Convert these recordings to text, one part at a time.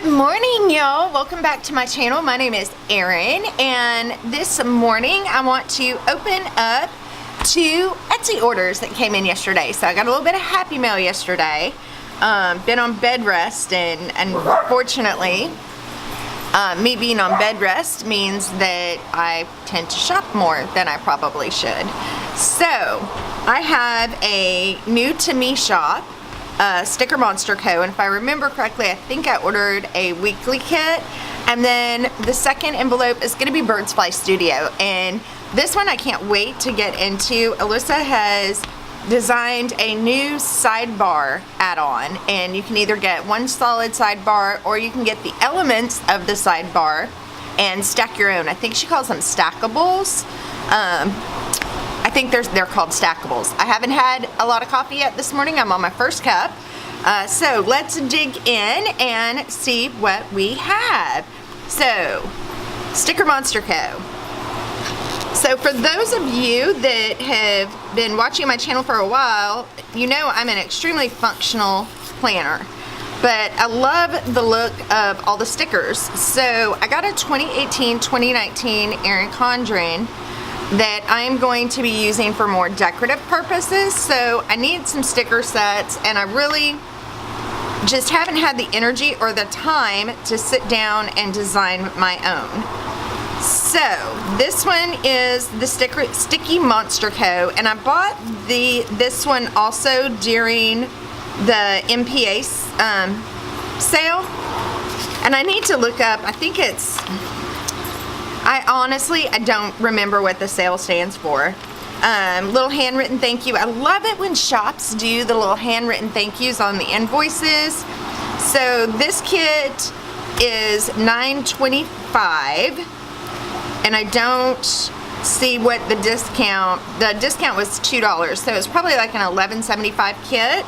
Good morning, y'all. Welcome back to my channel. My name is Erin, and this morning I want to open up 2 Etsy orders that came in yesterday. So I got a little bit of happy mail yesterday. Been on bed rest, and unfortunately, me being on bed rest means that I tend to shop more than I probably should. So I have a new to me shop, Sticker Monster Co. And if I remember correctly, I think I ordered a Weekly kit, and then the second envelope is going to be Birds Fly Studio. And this one I can't wait to get into. Alyssa has designed a new sidebar add-on, and you can either get one solid sidebar or you can get the elements of the sidebar and stack your own. I think she calls them stackables. I think they're called stackables. I haven't had a lot of coffee yet this morning. I'm on my first cup. So let's dig in and see what we have. So, Sticker Monster Co. So for those of you that have been watching my channel for a while, you know I'm an extremely functional planner. But I love the look of all the stickers. So I got a 2018-2019 Erin Condren that I'm going to be using for more decorative purposes. So I need some sticker sets, and I really just haven't had the energy or the time to sit down and design my own. So this one is the Sticky Monster Co. And I bought this one also during the MPA sale. And I need to look up, I think it's, I don't remember what the sale stands for. Little handwritten thank you. I love it when shops do the little handwritten thank yous on the invoices. So this kit is $9.25, and I don't see what the discount was $2, so it's probably like an $11.75 kit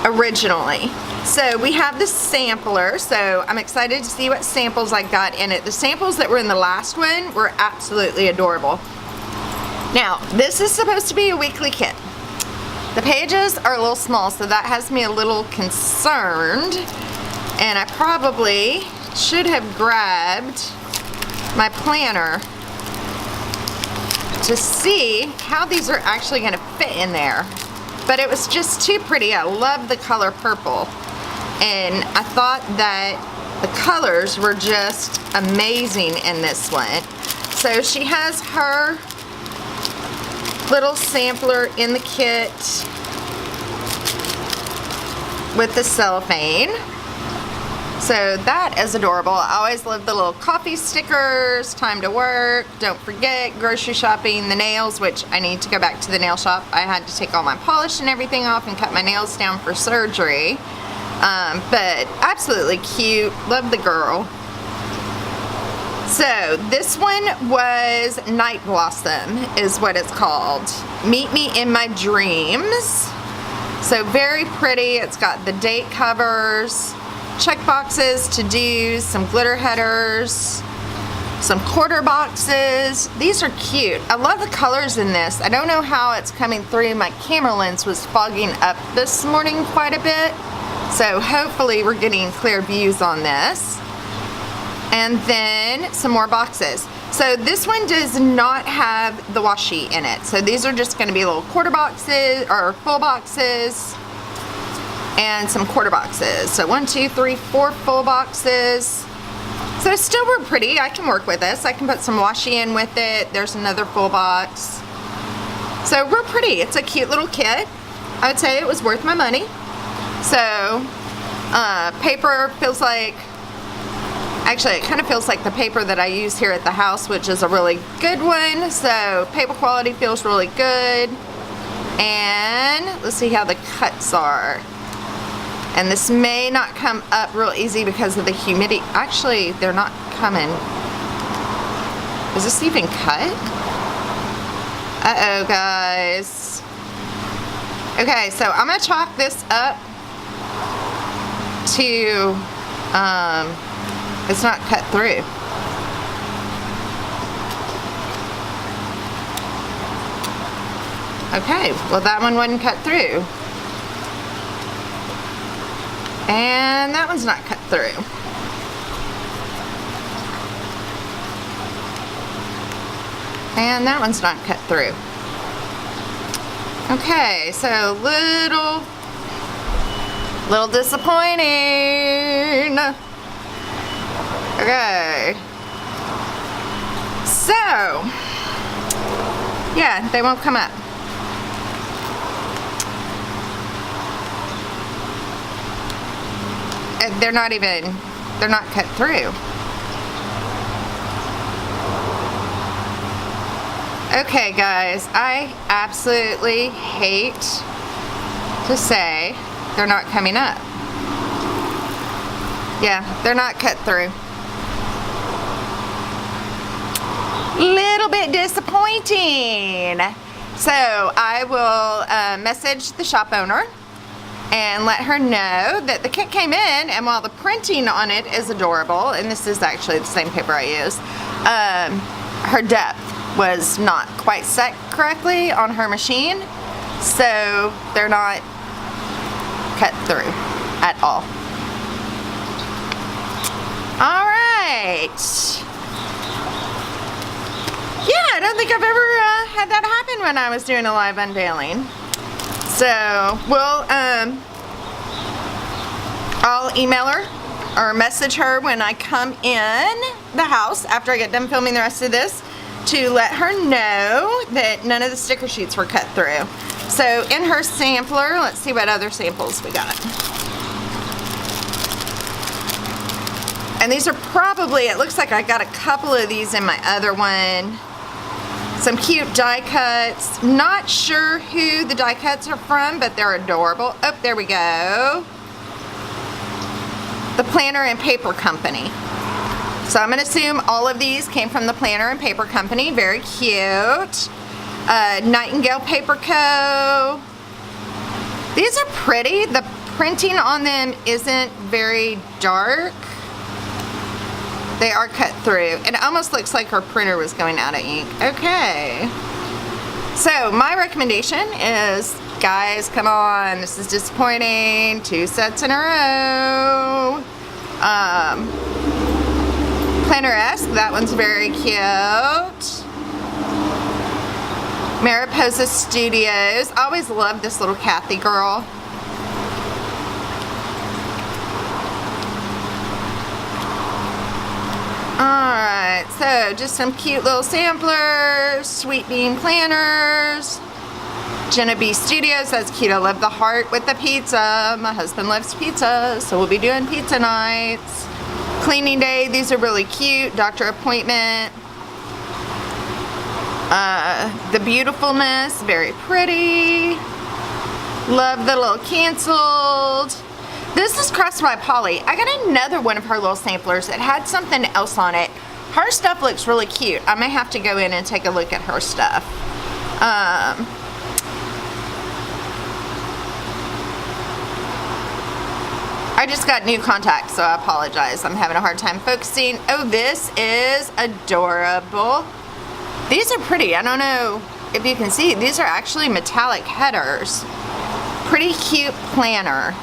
originally. So we have the sampler, so I'm excited to see what samples I got in it. The samples that were in the last one were absolutely adorable. Now, this is supposed to be a weekly kit. The pages are a little small, so that has me a little concerned, and I probably should have grabbed my planner to see how these are actually going to fit in there. But it was just too pretty. I love the color purple. And I thought that the colors were just amazing in this one. So she has her little sampler in the kit with the cellophane. So that is adorable. I always love the little coffee stickers, time to work, don't forget, grocery shopping, the nails, which I need to go back to the nail shop. I had to take all my polish and everything off and cut my nails down for surgery. But absolutely cute. Love the girl. So this one was Night Blossom is what it's called. Meet Me in My Dreams. So very pretty. It's got the date covers, check boxes, to-dos, some glitter headers, some quarter boxes. These are cute. I love the colors in this. I don't know how it's coming through. My camera lens was fogging up this morning quite a bit. So hopefully we're getting clear views on this. And then some more boxes. So this one does not have the washi in it. So these are just gonna be little quarter boxes or full boxes and some quarter boxes. So 1, 2, 3, 4 full boxes. So it's still real pretty. I can work with this. I can put some washi in with it. There's another full box. So real pretty. It's a cute little kit. I would say it was worth my money. So paper feels like, actually it kind of feels like the paper that I use here at the house, which is a really good one. So paper quality feels really good. And let's see how the cuts are. And this may not come up real easy because of the humidity. Actually, they're not coming. Is this even cut? Uh-oh, guys. Okay, so I'm gonna chalk this up to, it's not cut through. Okay, well that one wasn't cut through. And that one's not cut through. And that one's not cut through. Okay, so little disappointing. Okay. So, yeah, they won't come up. They're not cut through. Okay, guys, I absolutely hate to say they're not coming up. Yeah, they're not cut through. Little bit disappointing. So I will message the shop owner and let her know that the kit came in, and while the printing on it is adorable, and this is actually the same paper I use, her depth was not quite set correctly on her machine, so they're not cut through at all. All right. Yeah, I don't think I've ever had that happen when I was doing a live unveiling. So I'll email her or message her when I come in the house after I get done filming the rest of this to let her know that none of the sticker sheets were cut through. So in her sampler, let's see what other samples we got. And these are probably, it looks like I got a couple of these in my other one. Some cute die cuts. Not sure who the die cuts are from, but they're adorable. Oh, there we go. The Planner and Paper Company. So I'm going to assume all of these came from the Planner and Paper Company. Very cute. Nightingale Paper Co. These are pretty. The printing on them isn't very dark. They are cut through. It almost looks like her printer was going out of ink. Okay. So my recommendation is, guys, come on. This is disappointing. 2 sets in a row. Planner-esque. That one's very cute. Mariposa Studios. I always loved this little Kathy girl. Alright, so just some cute little samplers, Sweet Bean planners, Jenna B Studios, that's cute. I love the heart with the pizza. My husband loves pizza, so we'll be doing pizza nights. Cleaning Day, these are really cute. Doctor Appointment. The Beautifulness, very pretty. Love the little Canceled. This is Crossed by Polly. I got another one of her little samplers. It had something else on it. Her stuff looks really cute. I may have to go in and take a look at her stuff. I just got new contacts, so I apologize. I'm having a hard time focusing. Oh, this is adorable. These are pretty. I don't know if you can see. These are actually metallic headers. Pretty cute planner.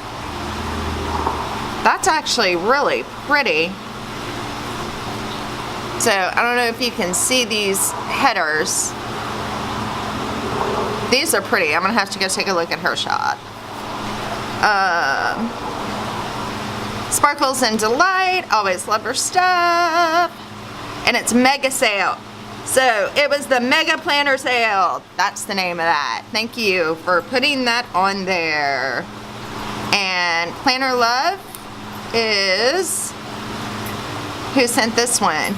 That's actually really pretty. So I don't know if you can see these headers. These are pretty. I'm gonna have to go take a look at her shot. Sparkles and Delight. Always love her stuff. And it's mega sale. So it was the mega planner sale. That's the name of that. Thank you for putting that on there. And Planner Love is who sent this one.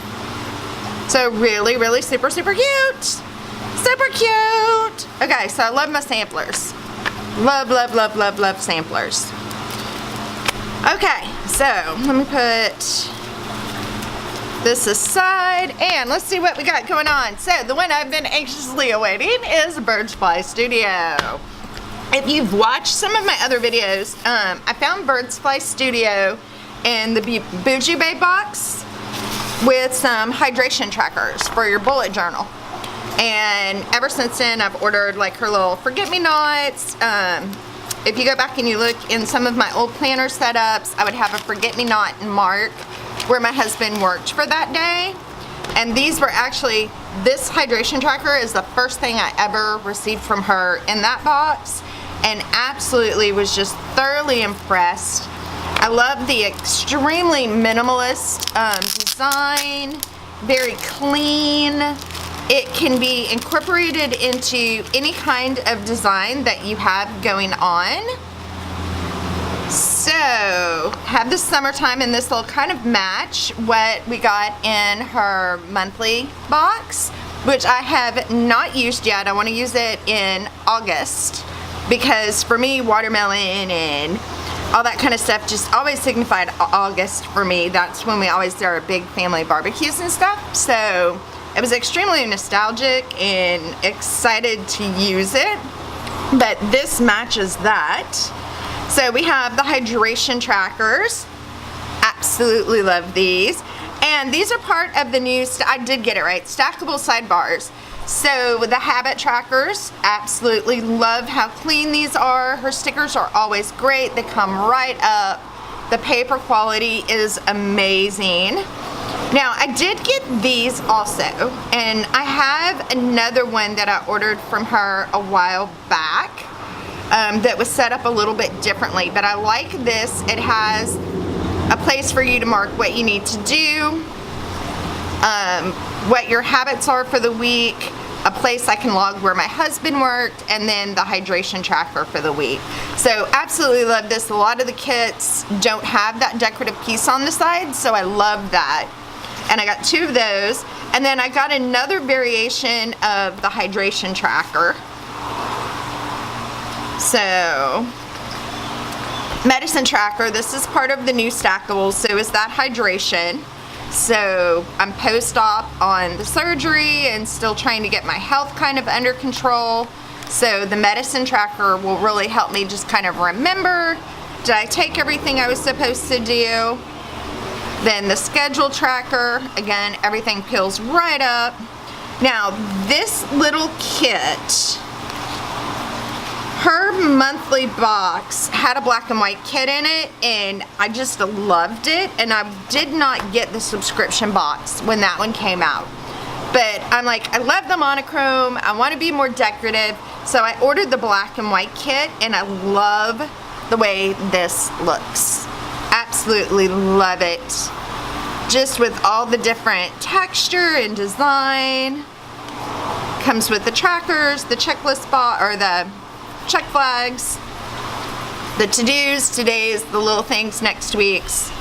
So really, really super, super cute. Super cute. Okay, so I love my samplers. Love, love, love, love, love samplers. Okay, so let me put this aside and let's see what we got going on. So the one I've been anxiously awaiting is Birds Fly Studio. If you've watched some of my other videos, I found Birds Fly Studio in the Bougie Bay box with some hydration trackers for your bullet journal. And ever since then, I've ordered like her little forget-me-nots, if you go back and you look in some of my old planner setups, I would have a forget-me-not mark where my husband worked for that day. And these were actually, this hydration tracker is the first thing I ever received from her in that box, and absolutely was just thoroughly impressed. I love the extremely minimalist design, very clean. It can be incorporated into any kind of design that you have going on. So, have the summertime, and this will kind of match what we got in her monthly box, which I have not used yet. I want to use it in August, because for me, watermelon and all that kind of stuff just always signified August for me. That's when we always do our big family barbecues and stuff. So it was extremely nostalgic and excited to use it, but this matches that. So we have the hydration trackers. Absolutely love these. And these are part of the new, I did get it right, stackable sidebars. So the habit trackers, absolutely love how clean these are. Her stickers are always great. They come right up. The paper quality is amazing. Now, I did get these also, and I have another one that I ordered from her a while back that was set up a little bit differently, but I like this. It has a place for you to mark what you need to do, what your habits are for the week, a place I can log where my husband worked, and then the hydration tracker for the week. So absolutely love this. A lot of the kits don't have that decorative piece on the side, so I love that. And I got 2 of those, and then I got another variation of the hydration tracker. So, medicine tracker, this is part of the new Stackable, so is that hydration. So I'm post-op on the surgery and still trying to get my health kind of under control. So the medicine tracker will really help me just kind of remember, did I take everything I was supposed to do? Then the schedule tracker, again, everything peels right up. Now this little kit, her monthly box had a black and white kit in it, and I just loved it, and I did not get the subscription box when that one came out. But I'm like, I love the monochrome, I want to be more decorative, so I ordered the black and white kit, and I love the way this looks. Absolutely love it. Just with all the different texture and design. Comes with the trackers, the checklist or the check flags, the to-dos, today's, the little things, next week's,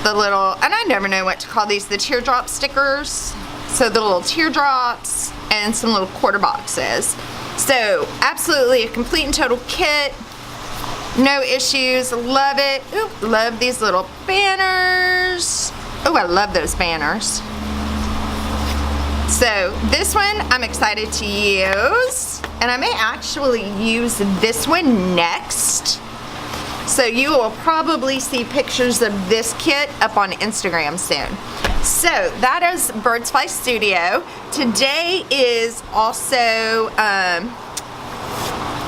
the little, and I never know what to call these, the teardrop stickers. So the little teardrops and some little quarter boxes. So absolutely a complete and total kit. No issues, love it. Ooh, love these little banners. Oh, I love those banners. So this one I'm excited to use, and I may actually use this one next. So you will probably see pictures of this kit up on Instagram soon. So that is Birds Fly Studio. Today is also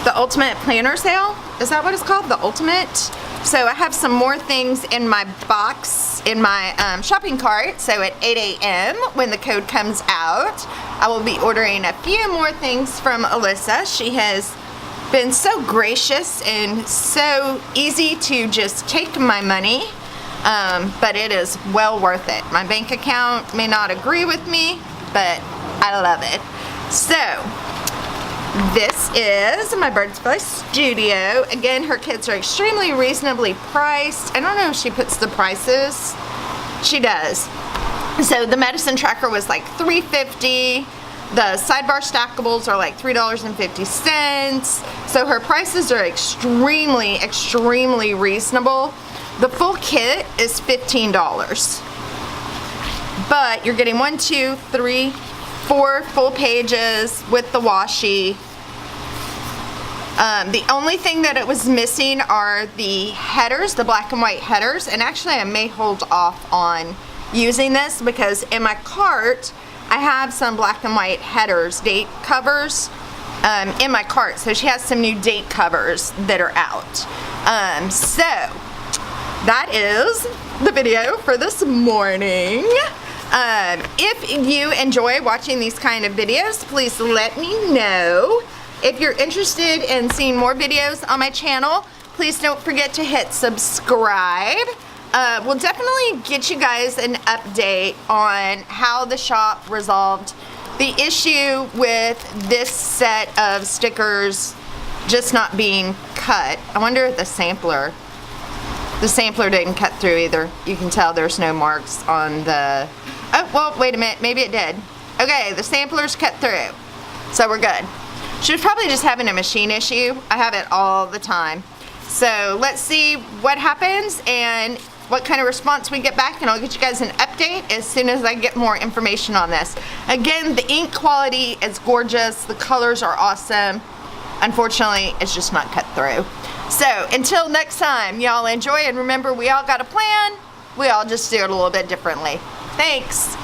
the Ultimate Planner Sale. Is that what it's called? The Ultimate? So I have some more things in my box, in my shopping cart. So at 8 a.m. when the code comes out, I will be ordering a few more things from Alyssa. She has been so gracious and so easy to just take my money, but it is well worth it. My bank account may not agree with me, but I love it. So this is my Birds Fly Studio. Again, her kits are extremely reasonably priced. I don't know if she puts the prices. She does. So the medicine tracker was like $3.50. The sidebar stackables are like $3.50. So her prices are extremely, extremely reasonable. The full kit is $15. But you're getting 1, 2, 3, 4 full pages with the washi. The only thing that it was missing are the headers, the black and white headers, and actually I may hold off on using this because in my cart I have some black and white headers, date covers, in my cart. So she has some new date covers that are out. So that is the video for this morning. If you enjoy watching these kind of videos, please let me know. If you're interested in seeing more videos on my channel, please don't forget to hit subscribe. We'll definitely get you guys an update on how the shop resolved the issue with this set of stickers just not being cut. I wonder if the sampler didn't cut through either. You can tell there's no marks on the, oh, well, wait a minute, maybe it did. Okay, the sampler's cut through, so we're good. She was probably just having a machine issue. I have it all the time. So let's see what happens and what kind of response we get back, and I'll get you guys an update as soon as I get more information on this. Again, the ink quality is gorgeous. The colors are awesome. Unfortunately, it's just not cut through. So until next time, y'all enjoy, and remember, we all got a plan. We all just do it a little bit differently. Thanks.